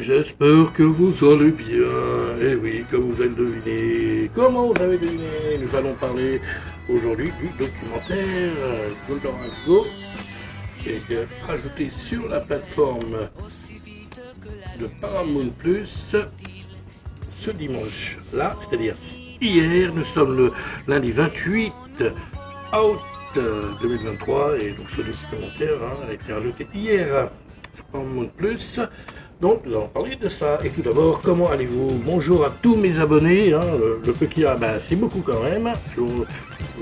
j'espère que vous allez bien. Et oui, comme vous avez deviné, comment vous avez deviné, nous allons parler aujourd'hui du documentaire Goldorak Go, qui a été rajouté sur la plateforme de Paramount Plus ce dimanche-là, c'est-à-dire hier. Nous sommes le lundi 28 août 2023 et donc ce documentaire a été rajouté hier sur Paramount Plus. Donc nous allons parler de ça. Et tout d'abord, comment allez-vous? Bonjour à tous mes abonnés, le peu qu'il y a, c'est beaucoup quand même. Je vous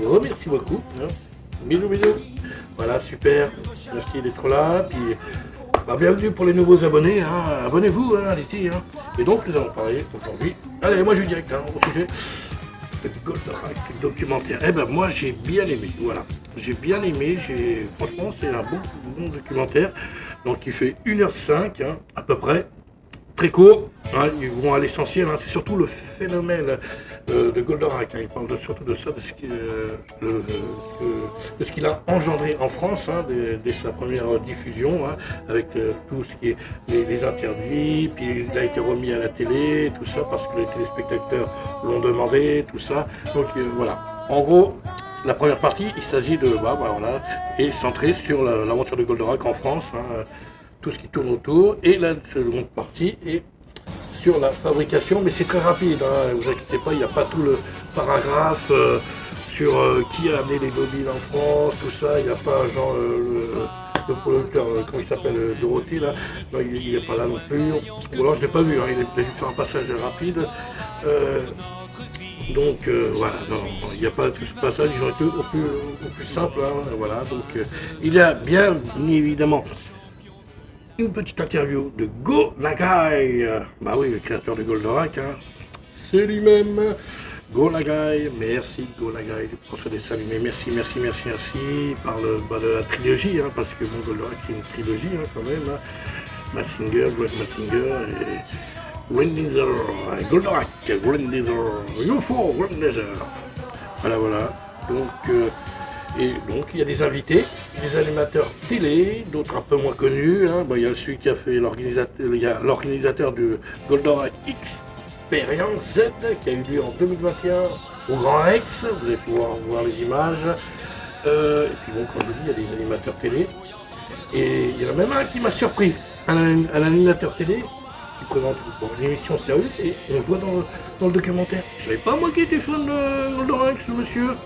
remercie beaucoup. Bisous, bisous. Voilà, super. Merci d'être là. Puis, bienvenue pour les nouveaux abonnés. Abonnez-vous, allez-y. Et donc nous allons parler aujourd'hui. Allez, moi je vais direct au sujet. Le Goldorak documentaire. Moi j'ai bien aimé. Voilà. J'ai bien aimé. Franchement, c'est un bon documentaire. Donc il fait 1h05 à peu près, très court, ils vont à l'essentiel, c'est surtout le phénomène de Goldorak, ils parlent surtout de ça, de ce qu'il a engendré en France, dès sa première diffusion, avec tout ce qui est les interdits, puis il a été remis à la télé, tout ça, parce que les téléspectateurs l'ont demandé, tout ça, donc voilà, en gros. La première partie, il s'agit de, est centré sur l'aventure de Goldorak en France, tout ce qui tourne autour. Et la seconde partie est sur la fabrication, mais c'est très rapide, ne vous inquiétez pas, il n'y a pas tout le paragraphe sur qui a amené les bobines en France, tout ça, il n'y a pas genre le producteur, comment il s'appelle, Dorothée, là, non, il n'est pas là non plus. Ou alors je ne l'ai pas vu, il est juste un passage rapide. Donc voilà, il n'y a pas tout ce passage, ils ont été au plus simple, voilà, donc il y a bien évidemment une petite interview de Go Nagai, oui, le créateur de Goldorak, c'est lui-même, Go Nagai, merci Go Nagai pour ce dessin animé, merci, il parle de la trilogie, parce que Goldorak c'est une trilogie quand même, Mazinger, Great Mazinger et Grenadier, Goldorak, Grenadier, UFO, Grenadier. Voilà. Donc il y a des invités, des animateurs télé, d'autres un peu moins connus. Il y a celui qui a fait l'organisateur du Goldorak Experience Z qui a eu lieu en 2021 au Grand Rex. Vous allez pouvoir voir les images. Et puis comme je dis, il y a des animateurs télé. Et il y en a même un qui m'a surpris, un animateur télé qui présente une émission sérieuse et on le voit dans le documentaire. Je savais pas moi qui était fan de Goldorak, ce monsieur.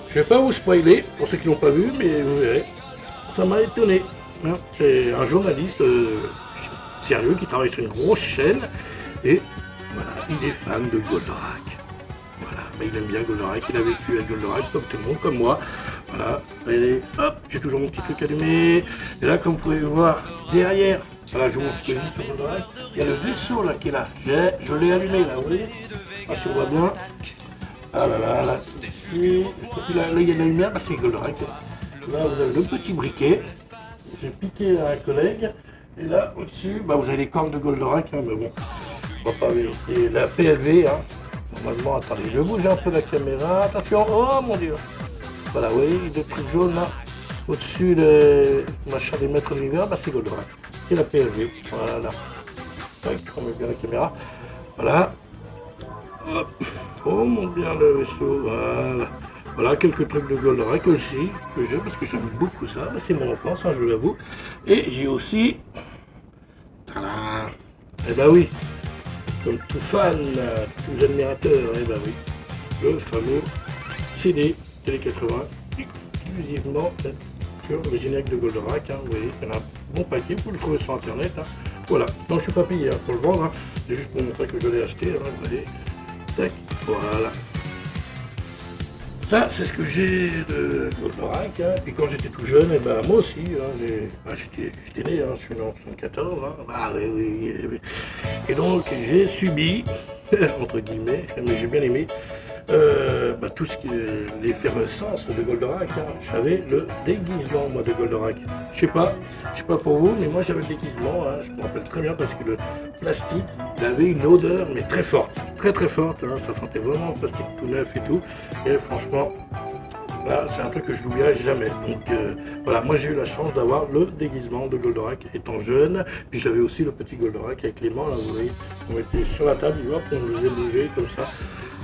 Je vais pas vous spoiler pour ceux qui l'ont pas vu, mais vous verrez. Ça m'a étonné. C'est un journaliste sérieux qui travaille sur une grosse chaîne et voilà, il est fan de Goldorak. Voilà, il aime bien Goldorak, il a vécu avec Goldorak comme tout le monde, comme moi. Voilà, allez, hop, j'ai toujours mon petit truc allumé. Et là, comme vous pouvez voir derrière, voilà, je vous montre ce que j'ai sur Goldorak. Il y a le vaisseau là qui est là. Je l'ai allumé là, vous voyez. Si on voit bien. Ah là. Et là, il y a la lumière, c'est Goldorak. Là, vous avez le petit briquet. J'ai piqué à un collègue. Et là, au-dessus, vous avez les cornes de Goldorak. Mais bon, on va pas vérifier. La PLV, normalement, attendez, je bouge un peu la caméra. Attention, oh mon dieu. Voilà, vous voyez, deux trucs jaunes là. Au-dessus, le machin des maîtres de l'univers, c'est Goldorak. C'est la PLV. Voilà. On met bien la caméra. Voilà. Hop. Oh mon bien le vaisseau. Voilà quelques trucs de Goldorak aussi que j'ai parce que j'aime beaucoup ça. C'est mon enfance, je l'avoue. Et j'ai aussi. Tada. Oui. Comme tout fan, tous admirateurs, oui. Le fameux CD Télé 80 exclusivement sur le générique de Goldorak, vous voyez, il y en a un bon paquet, vous pouvez le trouver sur internet, voilà, donc je suis pas payé pour le vendre, c'est juste pour montrer que je l'ai acheté, vous voyez, tac, voilà. Ça, c'est ce que j'ai de Goldorak, puis quand j'étais tout jeune, moi aussi, j'étais né, je suis né en 74, oui. Et donc j'ai subi, entre guillemets, mais j'ai bien aimé, tout ce qui est l'effervescence de Goldorak, j'avais le déguisement moi de Goldorak. Je sais pas pour vous, mais moi j'avais le déguisement, je me rappelle très bien parce que le plastique il avait une odeur mais très forte, très forte, ça sentait vraiment le plastique tout neuf et tout, et franchement Là, c'est un truc que je n'oublierai jamais. Donc voilà, moi j'ai eu la chance d'avoir le déguisement de Goldorak étant jeune. Puis j'avais aussi le petit Goldorak avec les mains, là, vous voyez, on était sur la table, hop, on le faisait bouger comme ça.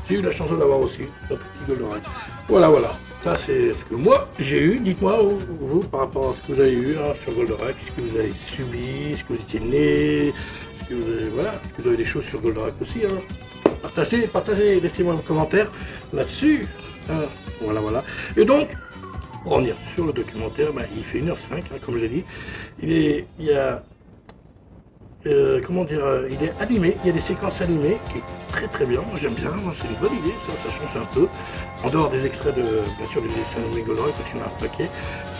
J'ai eu la chance de l'avoir aussi, le petit Goldorak. Voilà, voilà. Ça, c'est ce que moi j'ai eu. Dites-moi, vous, par rapport à ce que vous avez eu hein, sur Goldorak, ce que vous avez subi, ce que vous étiez né, ce que vous avez, voilà, est-ce que vous avez des choses sur Goldorak aussi. Hein. Partagez, laissez-moi un commentaire là-dessus. Hein. Voilà, voilà. Et donc, pour revenir sur le documentaire, ben, il fait 1h05, hein, comme j'ai dit. Il y a comment dire, il est animé, il y a des séquences animées qui est très très bien, moi j'aime bien, moi, c'est une bonne idée, ça change un peu. En dehors des extraits de, bien sûr, des dessins animés Goldorak, parce qu'il y en a un paquet,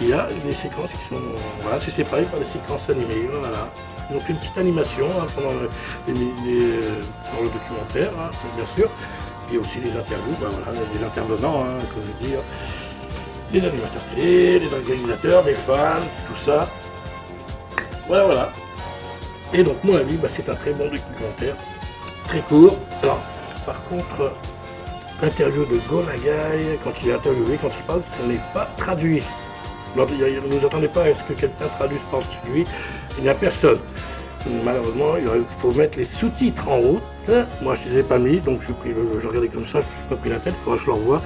il y a des séquences qui sont, voilà, c'est séparé par des séquences animées, voilà. Ils ont fait une petite animation hein, pendant dans le documentaire, hein, bien sûr. Il y a aussi des interviews, ben, voilà, des intervenants, hein, comme je dis, des animateurs télé, des organisateurs, des fans, tout ça. Voilà, voilà. Et donc, mon avis, bah, c'est un très bon documentaire, très court. Alors, par contre, l'interview de Go Nagai, quand il est interviewé, quand il parle, ce n'est pas traduit. Ne vous attendez pas à ce que quelqu'un traduise par-dessus lui, il n'y a personne. Malheureusement, il faut mettre les sous-titres en route. Moi, je ne les ai pas mis, donc je regardais comme ça, je ne me suis pas pris la tête, il faudra que je le revoie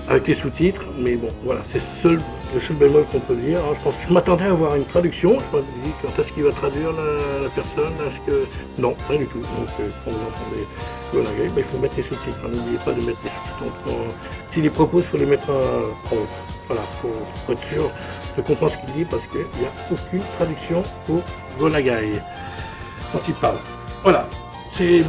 avec les sous-titres. Mais bon, voilà, c'est le seul bémol qu'on peut dire. Alors, je pense que je m'attendais à avoir une traduction. Je me dis quand est-ce qu'il va traduire la personne. Est-ce que non, rien du tout. Donc, quand vous entendez Go Nagai, il faut mettre les sous-titres. N'oubliez pas de mettre les sous-titres. S'il les propose, il faut les mettre en route. Voilà, pour être sûr de comprendre ce qu'il dit, parce qu'il n'y a aucune traduction pour Go Nagai quand il parle. Voilà, c'est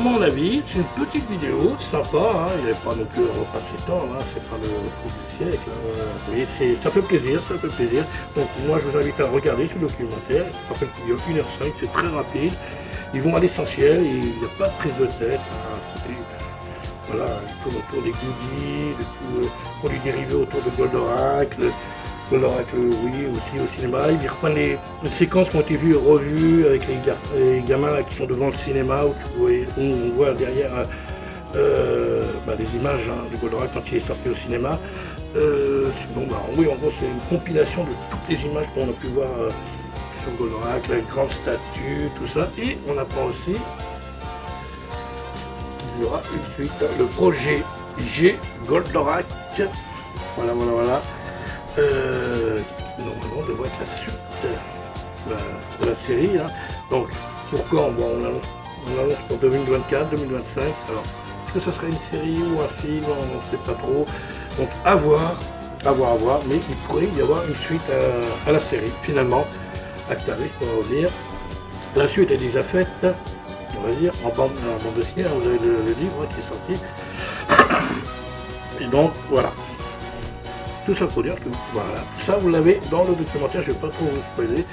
mon avis, c'est une petite vidéo, sympa, hein, il n'y avait pas non plus à repasser le temps, hein, c'est pas le coup du siècle, hein, mais ça fait plaisir, ça fait plaisir. Donc moi je vous invite à regarder ce documentaire, je rappelle qu'il dure 1h05, c'est très rapide, ils vont à l'essentiel, il n'y a pas de prise de tête, hein, voilà, ils tournent autour des goodies, de tout produits dérivés autour de Goldorak, Goldorak, oui, aussi au cinéma. Ils reprennent les séquences qui ont été vues et revues avec les gamins là, qui sont devant le cinéma, où on voit derrière les images hein, de Goldorak quand il est sorti au cinéma. Bon, bah, oui, en gros, c'est une compilation de toutes les images qu'on a pu voir sur Goldorak, la grande statue, tout ça. Et on apprend aussi qu'il y aura une suite, le projet G Goldorak. Voilà, voilà, voilà. Normalement devrait être la suite de la série. Hein. Donc, pourquoi on annonce pour 2024, 2025. Alors, est-ce que ce serait une série ou un film? On ne sait pas trop. Donc, à voir, mais il pourrait y avoir une suite à la série. Finalement, Actaris, on va revenir. La suite est déjà faite, on va dire, en bande dessinée. Vous avez le livre qui est sorti. Et donc, voilà. Tout ça pour dire que voilà, ça vous l'avez dans le documentaire, je ne vais pas trop vous spoiler.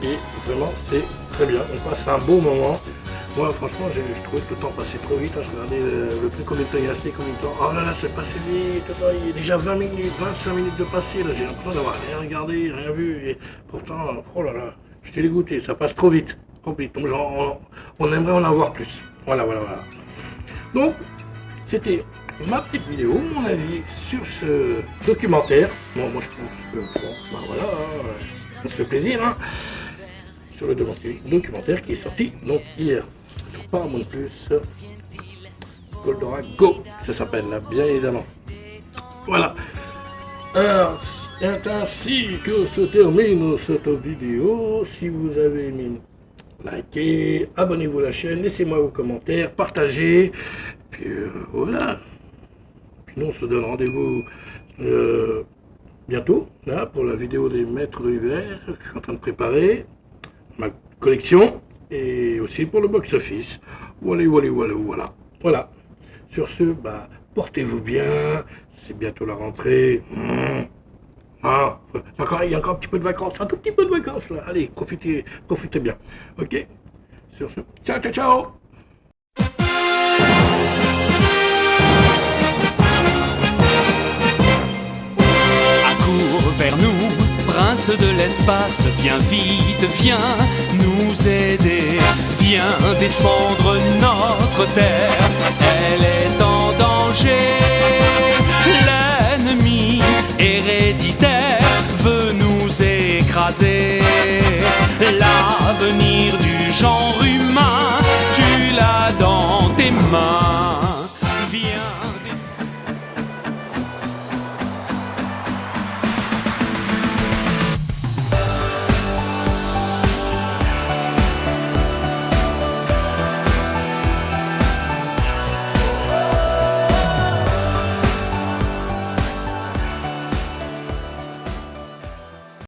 Et vraiment c'est très bien, on passe un beau moment. Moi franchement je trouvais que le temps passait trop vite, hein. Je regardais le truc combien de temps il restait, combien de temps. Oh là là c'est passé vite, il est déjà 20 minutes, 25 minutes de passé, là j'ai l'impression d'avoir rien regardé, rien vu. Et pourtant, oh là là, j'étais dégoûté, ça passe trop vite, trop vite. Donc genre, on aimerait en avoir plus. Voilà, voilà, voilà. Donc, c'était ma petite vidéo, mon avis sur ce documentaire. Bon, moi je pense que, bon, ben voilà, hein, ça se fait plaisir, hein, sur le documentaire qui est sorti donc hier sur Paramount Plus, Goldorak Go, ça s'appelle là, bien évidemment. Voilà. Alors, c'est ainsi que se termine cette vidéo. Si vous avez aimé, likez, abonnez-vous à la chaîne, laissez-moi vos commentaires, partagez, puis voilà. Puis nous on se donne rendez-vous bientôt là, pour la vidéo des maîtres de l'hiver que je suis en train de préparer, ma collection, et aussi pour le box-office. Voilà, voilà, voilà, voilà. Voilà. Sur ce, bah, portez-vous bien, c'est bientôt la rentrée. Ah, il y a encore un petit peu de vacances, un tout petit peu de vacances là. Allez, profitez bien. Ok? Sur ce, ciao, ciao, ciao! Accours vers nous, prince de l'espace, viens vite, viens nous aider, viens défendre notre terre, elle est en danger, l'ennemi héréditaire veut nous écraser. L'avenir du genre humain, tu l'as dans tes mains.